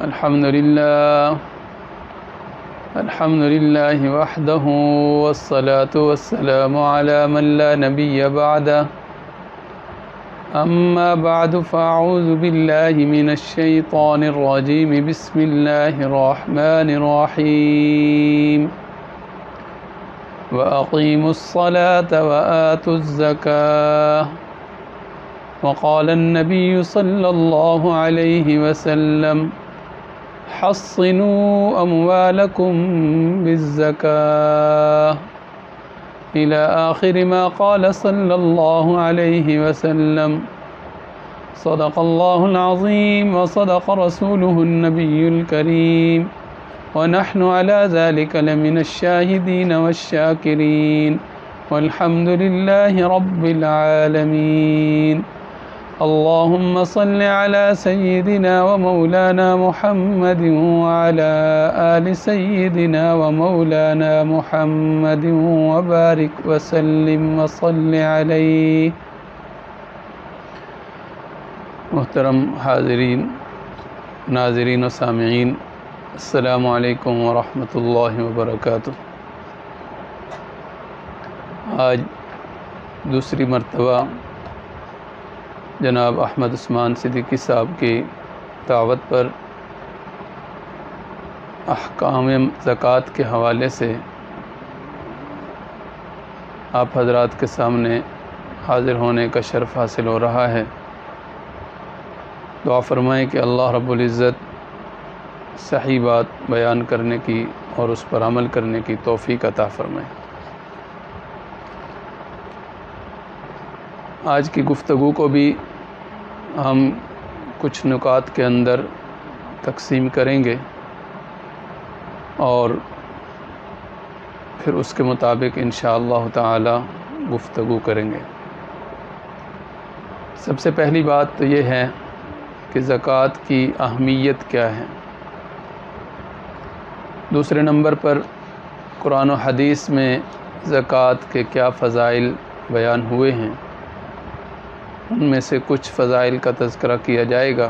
الحمد لله وحده والصلاة والسلام على من لا نبي بعده أما بعد فأعوذ بالله من الشيطان الرجيم بسم الله الرحمن الرحيم وأقيموا الصلاة وآتوا الزكاة وقال النبي صلى الله عليه وسلم حصنوا أموالكم بالزكاة إلى آخر ما قال صلى الله عليه وسلم صدق الله العظيم وصدق رسوله النبي الكريم ونحن على ذلك لمن الشاهدين والشاكرين والحمد لله رب العالمين اللهم صل على سيدنا ومولانا محمد وعلى آل سيدنا ومولانا محمد وبارك وسلم وصل عليه. محترم حاضرین، ناظرین و سامعین، السلام علیکم ورحمۃ اللہ وبرکاتہ. آج دوسری مرتبہ جناب احمد عثمان صدیقی صاحب کی دعوت پر احکام زکوٰۃ کے حوالے سے آپ حضرات کے سامنے حاضر ہونے کا شرف حاصل ہو رہا ہے. دعا فرمائیں کہ اللہ رب العزت صحیح بات بیان کرنے کی اور اس پر عمل کرنے کی توفیق عطا فرمائیں. آج کی گفتگو کو بھی ہم کچھ نکات کے اندر تقسیم کریں گے اور پھر اس کے مطابق انشاءاللہ تعالی گفتگو کریں گے. سب سے پہلی بات تو یہ ہے کہ زکوٰۃ کی اہمیت کیا ہے. دوسرے نمبر پر قرآن و حدیث میں زکوٰۃ کے کیا فضائل بیان ہوئے ہیں، ان میں سے کچھ فضائل کا تذکرہ کیا جائے گا.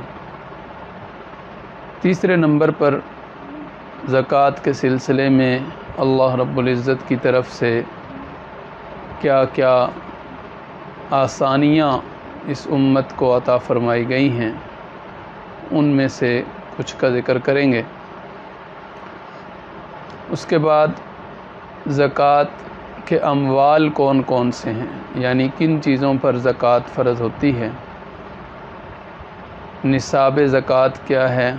تیسرے نمبر پر زکوٰۃ کے سلسلے میں اللہ رب العزت کی طرف سے کیا کیا آسانیاں اس امت کو عطا فرمائی گئی ہیں، ان میں سے کچھ کا ذکر کریں گے. اس کے بعد زکوٰۃ کہ اموال کون کون سے ہیں، یعنی کن چیزوں پر زکوٰۃ فرض ہوتی ہے، نصاب زکوٰۃ کیا ہے،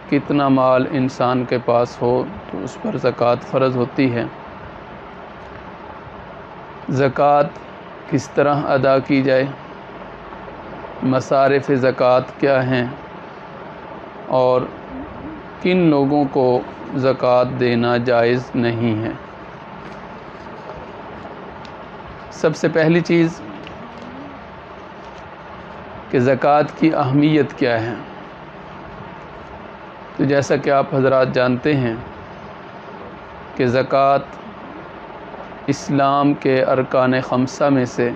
کتنا مال انسان کے پاس ہو تو اس پر زکوٰۃ فرض ہوتی ہے، زکوٰۃ کس طرح ادا کی جائے، مصارف زکوٰۃ کیا ہیں اور کن لوگوں کو زکوٰۃ دینا جائز نہیں ہے. سب سے پہلی چیز کہ زکوٰۃ کی اہمیت کیا ہے. تو جیسا کہ آپ حضرات جانتے ہیں کہ زکوٰۃ اسلام کے ارکان خمسہ میں سے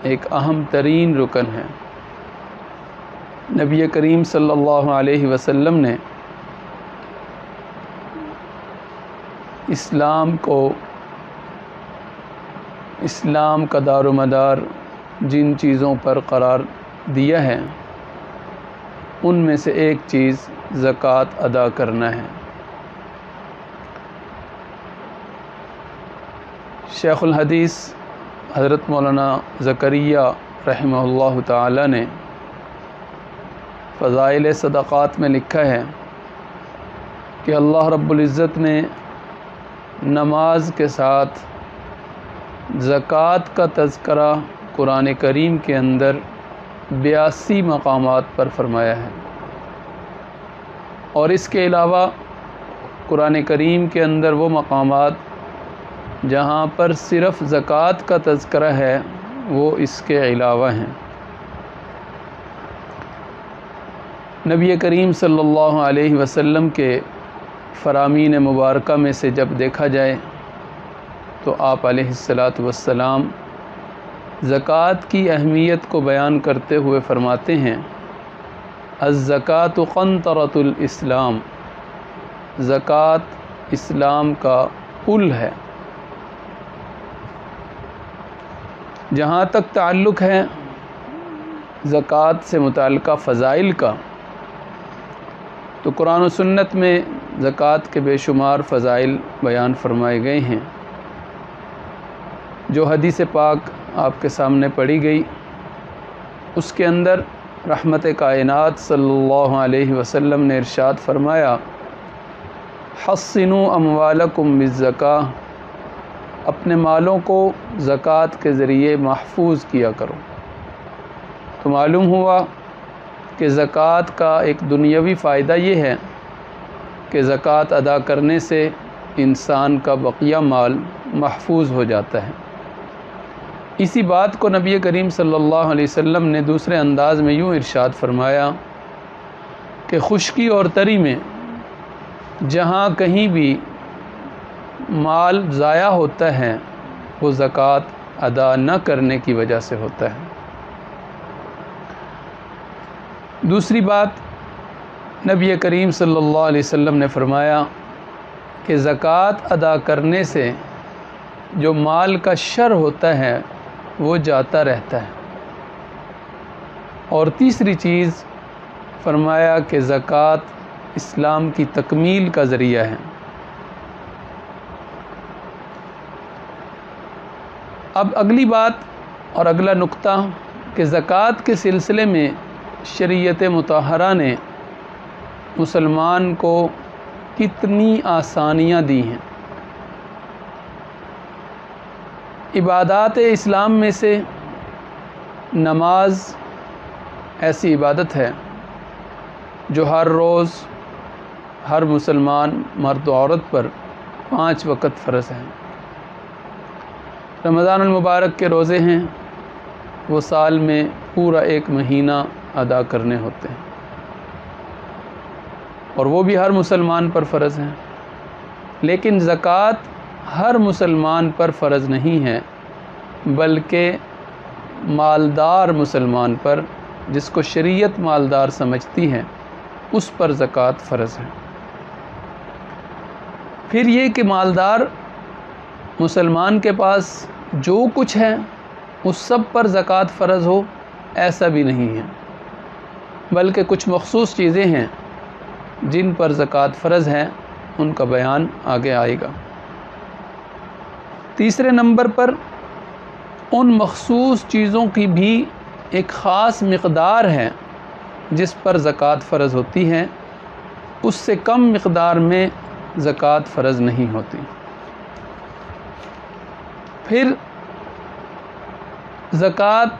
ایک اہم ترین رکن ہے. نبی کریم صلی اللہ علیہ وسلم نے اسلام کا دار و مدار جن چیزوں پر قرار دیا ہے ان میں سے ایک چیز زکوٰۃ ادا کرنا ہے. شیخ الحدیث حضرت مولانا زکریا رحمہ اللہ تعالی نے فضائل صدقات میں لکھا ہے کہ اللہ رب العزت نے نماز کے ساتھ زکوٰۃ کا تذکرہ قرآن کریم کے اندر 82 مقامات پر فرمایا ہے، اور اس کے علاوہ قرآن کریم کے اندر وہ مقامات جہاں پر صرف زکوٰۃ کا تذکرہ ہے وہ اس کے علاوہ ہیں. نبی کریم صلی اللہ علیہ وسلم کے فرامین مبارکہ میں سے جب دیکھا جائے تو آپ علیہ السلام زکوٰۃ کی اہمیت کو بیان کرتے ہوئے فرماتے ہیں الزکوٰۃ قنطرۃ الاسلام، زکوٰۃ اسلام کا پل ہے۔ جہاں تک تعلق ہے زکوٰۃ سے متعلقہ فضائل کا، تو قرآن و سنت میں زکوٰۃ کے بے شمار فضائل بیان فرمائے گئے ہیں۔ جو حدیث پاک آپ کے سامنے پڑھی گئی، اس کے اندر رحمت کائنات صلی اللہ علیہ وسلم نے ارشاد فرمایا، حصنوا اموالکم بالزکاۃ، اپنے مالوں کو زکوٰۃ کے ذریعے محفوظ کیا کرو۔ تو معلوم ہوا کہ زکوٰۃ کا ایک دنیاوی فائدہ یہ ہے کہ زکوٰۃ ادا کرنے سے انسان کا بقیہ مال محفوظ ہو جاتا ہے۔ اسی بات کو نبی کریم صلی اللہ علیہ وسلم نے دوسرے انداز میں یوں ارشاد فرمایا کہ خشکی اور تری میں جہاں کہیں بھی مال ضائع ہوتا ہے وہ زکوٰۃ ادا نہ کرنے کی وجہ سے ہوتا ہے۔ دوسری بات، نبی کریم صلی اللہ علیہ وسلم نے فرمایا کہ زکوٰۃ ادا کرنے سے جو مال کا شر ہوتا ہے وہ جاتا رہتا ہے۔ اور تیسری چیز فرمایا کہ زکوٰۃ اسلام کی تکمیل کا ذریعہ ہے۔ اب اگلی بات اور اگلا نقطہ کہ زکوٰۃ کے سلسلے میں شریعت مطہرہ نے مسلمان کو کتنی آسانیاں دی ہیں۔ عبادات اسلام میں سے نماز ایسی عبادت ہے جو ہر روز ہر مسلمان مرد و عورت پر 5 وقت فرض ہیں۔ رمضان المبارک کے روزے ہیں، وہ سال میں پورا 1 مہینہ ادا کرنے ہوتے ہیں، اور وہ بھی ہر مسلمان پر فرض ہیں۔ لیکن زکوٰۃ ہر مسلمان پر فرض نہیں ہے، بلکہ مالدار مسلمان پر، جس کو شریعت مالدار سمجھتی ہے، اس پر زکوٰۃ فرض ہے۔ پھر یہ کہ مالدار مسلمان کے پاس جو کچھ ہے اس سب پر زکوٰۃ فرض ہو، ایسا بھی نہیں ہے، بلکہ کچھ مخصوص چیزیں ہیں جن پر زکوٰۃ فرض ہے، ان کا بیان آگے آئے گا۔ تیسرے نمبر پر ان مخصوص چیزوں کی بھی ایک خاص مقدار ہے جس پر زکوٰۃ فرض ہوتی ہے، اس سے کم مقدار میں زکوٰۃ فرض نہیں ہوتی۔ پھر زکوٰۃ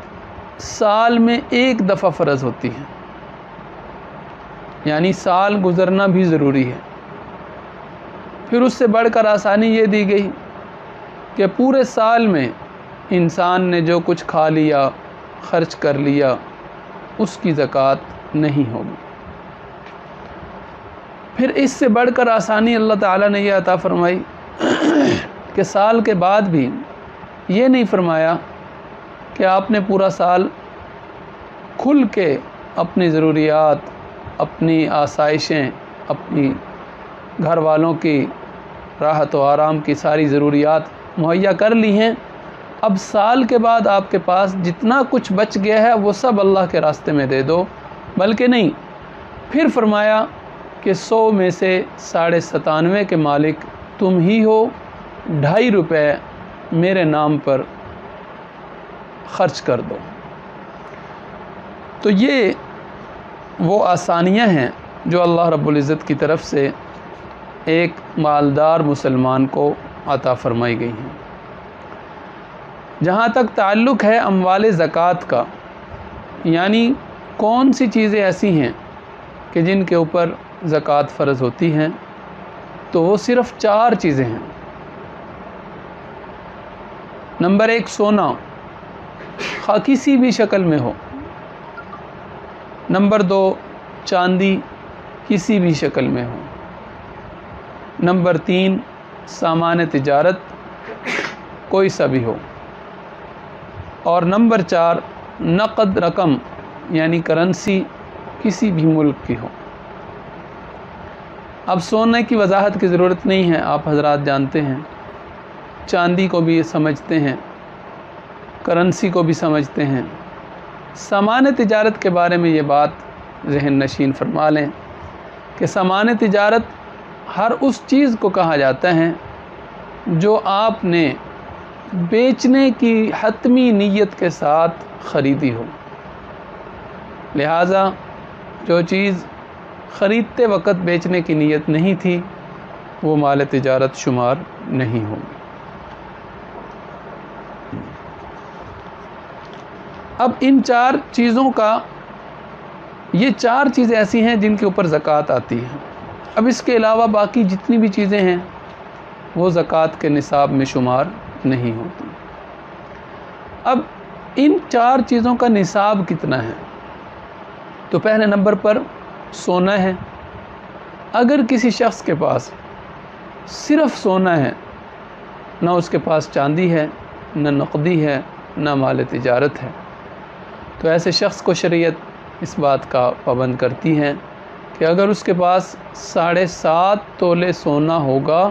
سال میں 1 دفعہ فرض ہوتی ہے، یعنی سال گزرنا بھی ضروری ہے۔ پھر اس سے بڑھ کر آسانی یہ دی گئی کہ پورے سال میں انسان نے جو کچھ کھا لیا، خرچ کر لیا، اس کی زکوٰۃ نہیں ہوگی۔ پھر اس سے بڑھ کر آسانی اللہ تعالیٰ نے یہ عطا فرمائی کہ سال کے بعد بھی یہ نہیں فرمایا کہ آپ نے پورا سال کھل کے اپنی ضروریات، اپنی آسائشیں، اپنی گھر والوں کی راحت و آرام کی ساری ضروریات مہیا کر لی ہیں، اب سال کے بعد آپ کے پاس جتنا کچھ بچ گیا ہے وہ سب اللہ کے راستے میں دے دو، بلکہ نہیں، پھر فرمایا کہ 100 میں سے 97.5 کے مالک تم ہی ہو، 2.5 روپے میرے نام پر خرچ کر دو۔ تو یہ وہ آسانیاں ہیں جو اللہ رب العزت کی طرف سے ایک مالدار مسلمان کو عطا فرمائی گئی ہیں۔ جہاں تک تعلق ہے اموال زکوٰۃ کا، یعنی کون سی چیزیں ایسی ہیں کہ جن کے اوپر زکوٰۃ فرض ہوتی ہیں، تو وہ صرف 4 چیزیں ہیں۔ نمبر 1 سونا، خواہ کسی بھی شکل میں ہو۔ نمبر 2 چاندی، کسی بھی شکل میں ہو۔ نمبر 3 سامان تجارت، کوئی سا بھی ہو۔ اور نمبر 4 نقد رقم، یعنی کرنسی کسی بھی ملک کی ہو۔ اب سونے کی وضاحت کی ضرورت نہیں ہے، آپ حضرات جانتے ہیں، چاندی کو بھی سمجھتے ہیں، کرنسی کو بھی سمجھتے ہیں۔ سامان تجارت کے بارے میں یہ بات ذہن نشین فرما لیں کہ سامان تجارت ہر اس چیز کو کہا جاتا ہے جو آپ نے بیچنے کی حتمی نیت کے ساتھ خریدی ہو، لہٰذا جو چیز خریدتے وقت بیچنے کی نیت نہیں تھی وہ مال تجارت شمار نہیں ہوگی۔ اب ان چار چیزوں کا، یہ چار چیزیں ایسی ہیں جن کے اوپر زکوٰۃ آتی ہے۔ اب اس کے علاوہ باقی جتنی بھی چیزیں ہیں وہ زکوٰۃ کے نصاب میں شمار نہیں ہوتی۔ اب ان چار چیزوں کا نصاب کتنا ہے؟ تو پہلے نمبر پر سونا ہے۔ اگر کسی شخص کے پاس صرف سونا ہے، نہ اس کے پاس چاندی ہے، نہ نقدی ہے، نہ مال تجارت ہے، تو ایسے شخص کو شریعت اس بات کا پابند کرتی ہے کہ اگر اس کے پاس 7.5 تولے سونا ہوگا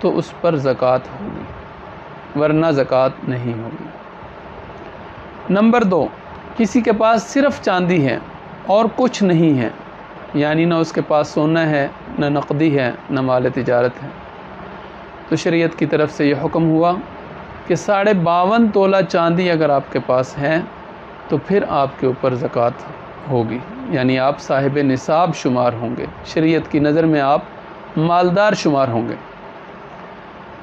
تو اس پر زکوٰۃ ہوگی، ورنہ زکوٰۃ نہیں ہوگی۔ نمبر 2، کسی کے پاس صرف چاندی ہے اور کچھ نہیں ہے، یعنی نہ اس کے پاس سونا ہے، نہ نقدی ہے، نہ مال تجارت ہے، تو شریعت کی طرف سے یہ حکم ہوا کہ 52.5 تولہ چاندی اگر آپ کے پاس ہے تو پھر آپ کے اوپر زکوٰۃ ہوگی، یعنی آپ صاحب نصاب شمار ہوں گے، شریعت کی نظر میں آپ مالدار شمار ہوں گے۔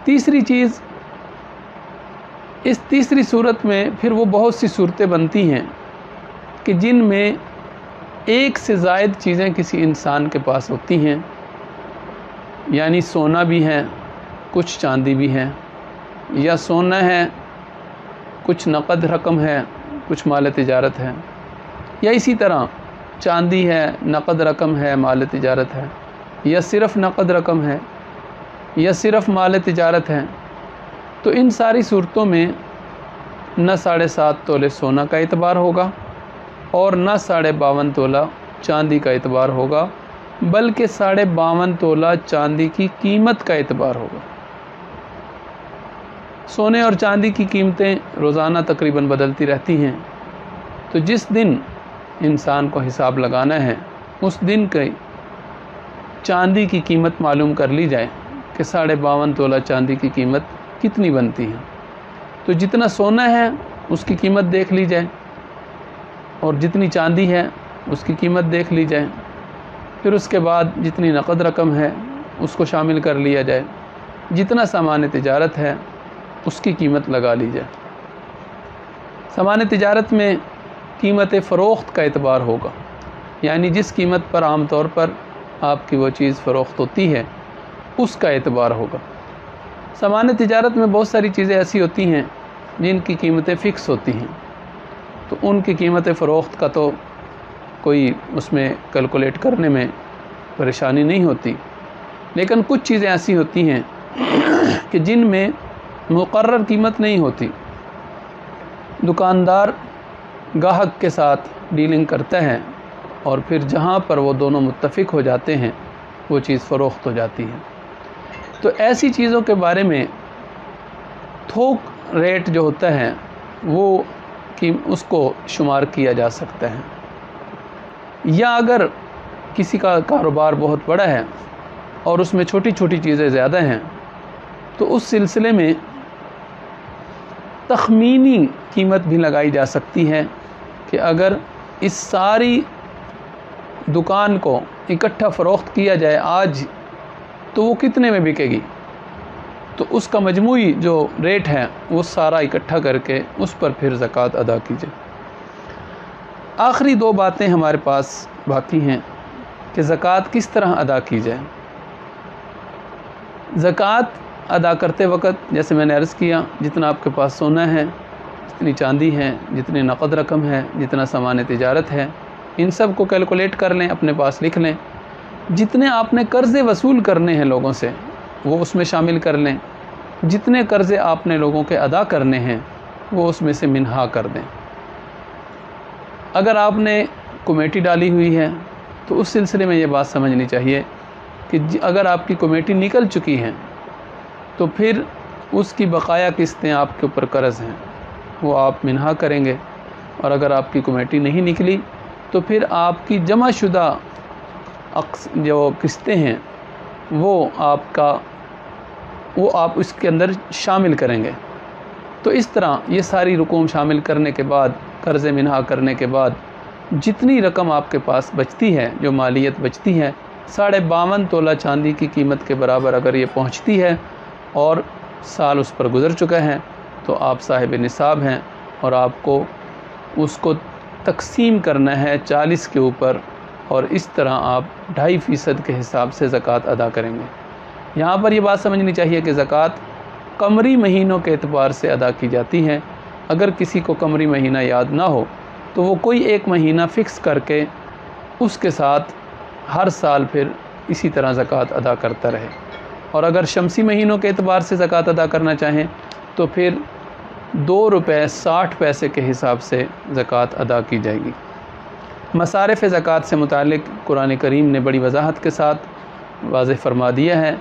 تیسری چیز، اس تیسری صورت میں پھر وہ بہت سی صورتیں بنتی ہیں کہ جن میں ایک سے زائد چیزیں کسی انسان کے پاس ہوتی ہیں، یعنی سونا بھی ہے، کچھ چاندی بھی ہے، یا سونا ہے، کچھ نقد رقم ہے، کچھ مال تجارت ہے، یا اسی طرح چاندی ہے، نقد رقم ہے، مال تجارت ہے، یا صرف نقد رقم ہے، یا صرف مال تجارت ہے، تو ان ساری صورتوں میں نہ 7.5 تولے سونا کا اعتبار ہوگا اور نہ 52.5 تولہ چاندی کا اعتبار ہوگا، بلکہ 52.5 تولہ چاندی کی قیمت کا اعتبار ہوگا۔ سونے اور چاندی کی قیمتیں روزانہ تقریباً بدلتی رہتی ہیں، تو جس دن انسان کو حساب لگانا ہے اس دن کی چاندی کی قیمت معلوم کر لی جائے کہ 52.5 تولہ چاندی کی قیمت کتنی بنتی ہے، تو جتنا سونا ہے اس کی قیمت دیکھ لی جائے اور جتنی چاندی ہے اس کی قیمت دیکھ لی جائے، پھر اس کے بعد جتنی نقد رقم ہے اس کو شامل کر لیا جائے، جتنا سامان تجارت ہے اس کی قیمت لگا لی جائے۔ سامان تجارت میں قیمت فروخت کا اعتبار ہوگا، یعنی جس قیمت پر عام طور پر آپ کی وہ چیز فروخت ہوتی ہے اس کا اعتبار ہوگا۔ سامان تجارت میں بہت ساری چیزیں ایسی ہوتی ہیں جن کی قیمتیں فکس ہوتی ہیں، تو ان کی قیمت فروخت کا تو کوئی اس میں کیلکولیٹ کرنے میں پریشانی نہیں ہوتی، لیکن کچھ چیزیں ایسی ہوتی ہیں کہ جن میں مقرر قیمت نہیں ہوتی، دکاندار گاہک کے ساتھ ڈیلنگ کرتا ہے اور پھر جہاں پر وہ دونوں متفق ہو جاتے ہیں وہ چیز فروخت ہو جاتی ہے۔ تو ایسی چیزوں کے بارے میں تھوک ریٹ جو ہوتا ہے وہ اس کو شمار کیا جا سکتا ہے، یا اگر کسی کا کاروبار بہت بڑا ہے اور اس میں چھوٹی چھوٹی چیزیں زیادہ ہیں تو اس سلسلے میں تخمینی قیمت بھی لگائی جا سکتی ہے کہ اگر اس ساری دکان کو اکٹھا فروخت کیا جائے آج تو وہ کتنے میں بکے گی، تو اس کا مجموعی جو ریٹ ہے وہ سارا اکٹھا کر کے اس پر پھر زکوٰۃ ادا کی جائے۔ آخری 2 باتیں ہمارے پاس باقی ہیں کہ زکوٰۃ کس طرح ادا کی جائے۔ زکوٰۃ ادا کرتے وقت جیسے میں نے عرض کیا، جتنا آپ کے پاس سونا ہے، جتنی چاندی ہے، جتنی نقد رقم ہے، جتنا سامان تجارت ہے، ان سب کو کیلکولیٹ کر لیں، اپنے پاس لکھ لیں۔ جتنے آپ نے قرضے وصول کرنے ہیں لوگوں سے وہ اس میں شامل کر لیں، جتنے قرضے آپ نے لوگوں کے ادا کرنے ہیں وہ اس میں سے منہا کر دیں۔ اگر آپ نے کمیٹی ڈالی ہوئی ہے تو اس سلسلے میں یہ بات سمجھنی چاہیے کہ اگر آپ کی کمیٹی نکل چکی ہیں تو پھر اس کی بقایا قسطیں آپ کے اوپر قرض ہیں وہ آپ منہا کریں گے، اور اگر آپ کی کمیٹی نہیں نکلی تو پھر آپ کی جمع شدہ جو قسطیں ہیں وہ آپ اس کے اندر شامل کریں گے۔ تو اس طرح یہ ساری رقوم شامل کرنے کے بعد، قرض منہا کرنے کے بعد جتنی رقم آپ کے پاس بچتی ہے، جو مالیت بچتی ہے، 52.5 تولہ چاندی کی قیمت کے برابر اگر یہ پہنچتی ہے اور سال اس پر گزر چکا ہے تو آپ صاحب نصاب ہیں، اور آپ کو اس کو تقسیم کرنا ہے 40 کے اوپر، اور اس طرح آپ 2.5% کے حساب سے زکوٰۃ ادا کریں گے۔ یہاں پر یہ بات سمجھنی چاہیے کہ زکوٰۃ قمری مہینوں کے اعتبار سے ادا کی جاتی ہے۔ اگر کسی کو قمری مہینہ یاد نہ ہو تو وہ کوئی ایک مہینہ فکس کر کے اس کے ساتھ ہر سال پھر اسی طرح زکوٰۃ ادا کرتا رہے، اور اگر شمسی مہینوں کے اعتبار سے زکوٰۃ ادا کرنا چاہیں تو پھر 2 روپے 60 پیسے کے حساب سے زکوٰۃ ادا کی جائے گی۔ مصارف زکوٰۃ سے متعلق قرآن کریم نے بڑی وضاحت کے ساتھ واضح فرما دیا ہے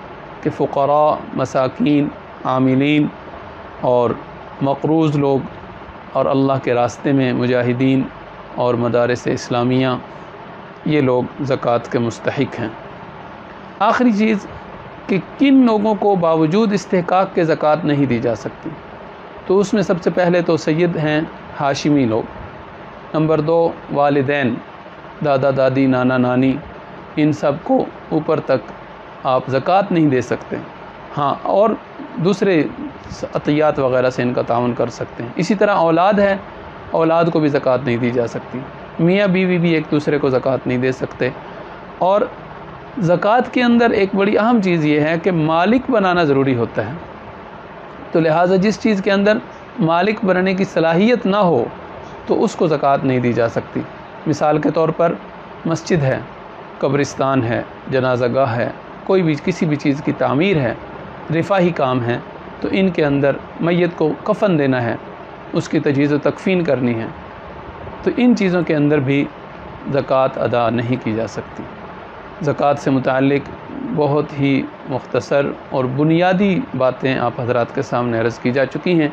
کہ فقراء، مساکین، عاملین اور مقروض لوگ اور اللہ کے راستے میں مجاہدین اور مدارس اسلامیہ، یہ لوگ زکوٰۃ کے مستحق ہیں۔ آخری چیز کہ کن لوگوں کو باوجود استحقاق کے زکوٰۃ نہیں دی جا سکتی، تو اس میں سب سے پہلے تو سید ہیں ہاشمی لوگ، نمبر 2 والدین، دادا دادی، نانا نانی، ان سب کو اوپر تک آپ زکوٰۃ نہیں دے سکتے، ہاں اور دوسرے عطیات وغیرہ سے ان کا تعاون کر سکتے ہیں۔ اسی طرح اولاد ہے، اولاد کو بھی زکوٰۃ نہیں دی جا سکتی، میاں بیوی بھی ایک دوسرے کو زکوٰۃ نہیں دے سکتے۔ اور زکوٰۃ کے اندر ایک بڑی اہم چیز یہ ہے کہ مالک بنانا ضروری ہوتا ہے، تو لہٰذا جس چیز کے اندر مالک بننے کی صلاحیت نہ ہو تو اس کو زکوٰۃ نہیں دی جا سکتی۔ مثال کے طور پر مسجد ہے، قبرستان ہے، جنازہ گاہ ہے، کوئی بھی کسی بھی چیز کی تعمیر ہے، رفاہی کام ہے، تو ان کے اندر میت کو کفن دینا ہے، اس کی تجہیز و تکفین کرنی ہے، تو ان چیزوں کے اندر بھی زکوٰۃ ادا نہیں کی جا سکتی۔ زکوٰۃ سے متعلق بہت ہی مختصر اور بنیادی باتیں آپ حضرات کے سامنے عرض کی جا چکی ہیں۔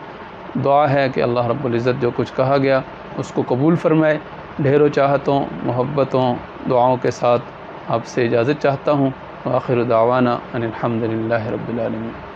دعا ہے کہ اللہ رب العزت جو کچھ کہا گیا اس کو قبول فرمائے۔ ڈھیروں چاہتوں، محبتوں، دعاؤں کے ساتھ آپ سے اجازت چاہتا ہوں۔ وآخر دعوانا ان الحمد للہ رب العالمین۔